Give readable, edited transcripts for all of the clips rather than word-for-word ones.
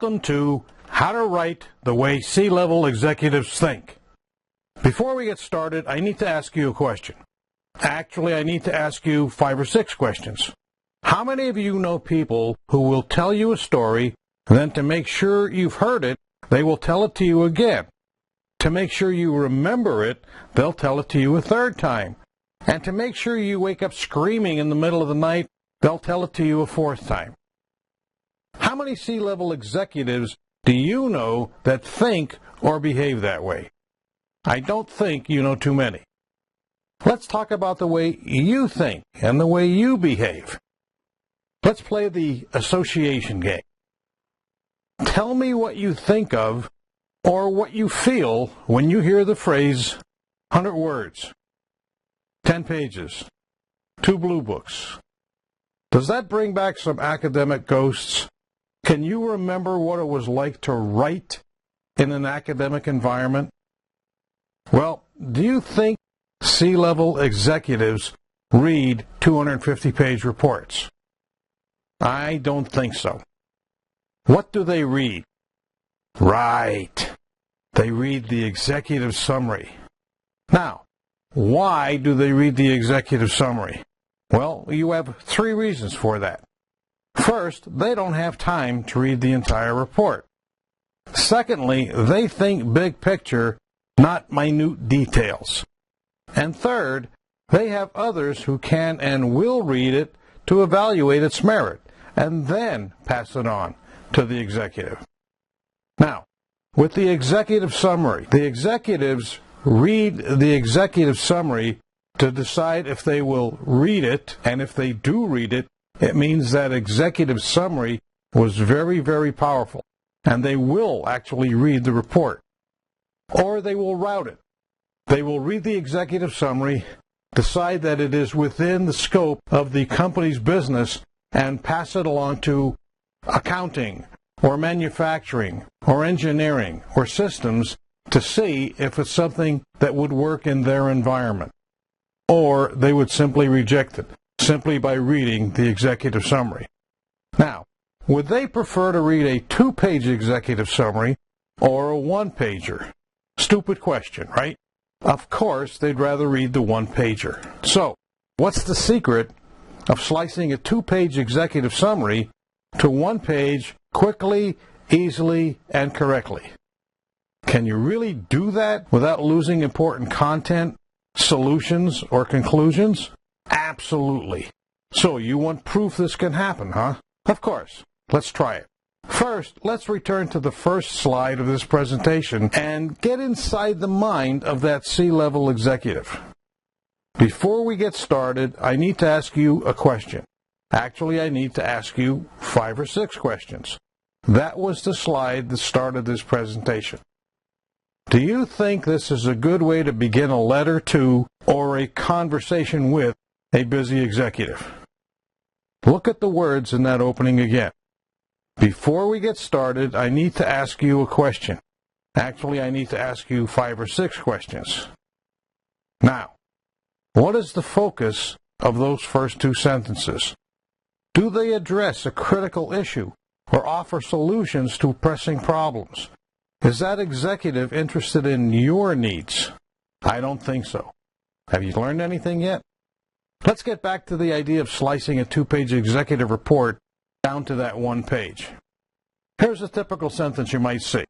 Welcome to How to Write the Way C-Level Executives Think. Before we get started, I need to ask you a question. Actually, I need to ask you 5 or 6 questions. How many of you know people who will tell you a story, and then to make sure you've heard it, they will tell it to you again? To make sure you remember it, they'll tell it to you a 3rd time. And to make sure you wake up screaming in the middle of the night, they'll tell it to you a 4th time. How many C-level executives do you know that think or behave that way? I don't think you know too many. Let's talk about the way you think and the way you behave. Let's play the association game. Tell me what you think of or what you feel when you hear the phrase 100 words, 10 pages, 2 blue books. Does that bring back some academic ghosts? Can you remember what it was like to write in an academic environment? Well, do you think C-level executives read 250-page reports? I don't think so. What do they read? Right. They read the executive summary. Now, why do they read the executive summary? Well, you have 3 reasons for that. First, they don't have time to read the entire report. Secondly, they think big picture, not minute details. And third, they have others who can and will read it to evaluate its merit, and then pass it on to the executive. Now, with the executive summary, the executives read the executive summary to decide if they will read it, and if they do read it, it means that executive summary was very, very powerful, and they will actually read the report. Or they will route it. They will read the executive summary, decide that it is within the scope of the company's business, and pass it along to accounting, or manufacturing, or engineering, or systems to see if it's something that would work in their environment. Or they would simply reject it, simply by reading the executive summary. Now, would they prefer to read a 2-page executive summary or a 1-pager? Stupid question, right? Of course, they'd rather read the 1-pager. So, what's the secret of slicing a 2-page executive summary to 1 page quickly, easily, and correctly? Can you really do that without losing important content, solutions, or conclusions? Absolutely. So you want proof this can happen, huh? Of course. Let's try it. First, let's return to the first slide of this presentation and get inside the mind of that C-level executive. Before we get started, I need to ask you a question. Actually, I need to ask you 5 or 6 questions. That was the slide that started this presentation. Do you think this is a good way to begin a letter to or a conversation with a busy executive? Look at the words in that opening again. Before we get started, I need to ask you a question. Actually, I need to ask you 5 or 6 questions. Now, what is the focus of those first 2 sentences? Do they address a critical issue or offer solutions to pressing problems? Is that executive interested in your needs? I don't think so. Have you learned anything yet? Let's get back to the idea of slicing a 2-page executive report down to that 1 page. Here's a typical sentence you might see.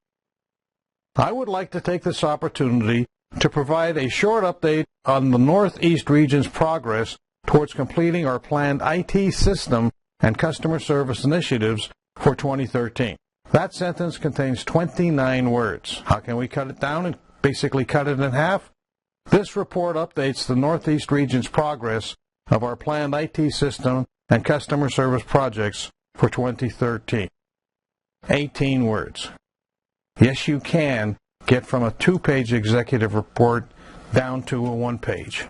I would like to take this opportunity to provide a short update on the Northeast region's progress towards completing our planned IT system and customer service initiatives for 2013. That sentence contains 29 words. How can we cut it down and basically cut it in half? This report updates the Northeast region's progress of our planned IT system and customer service projects for 2013. 18 words. Yes, you can get from a 2-page executive report down to a 1-page.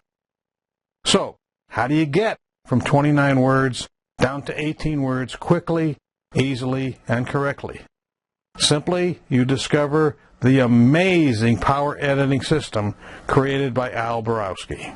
So, how do you get from 29 words down to 18 words quickly, easily, and correctly? Simply, you discover the amazing power editing system created by Al Borowski.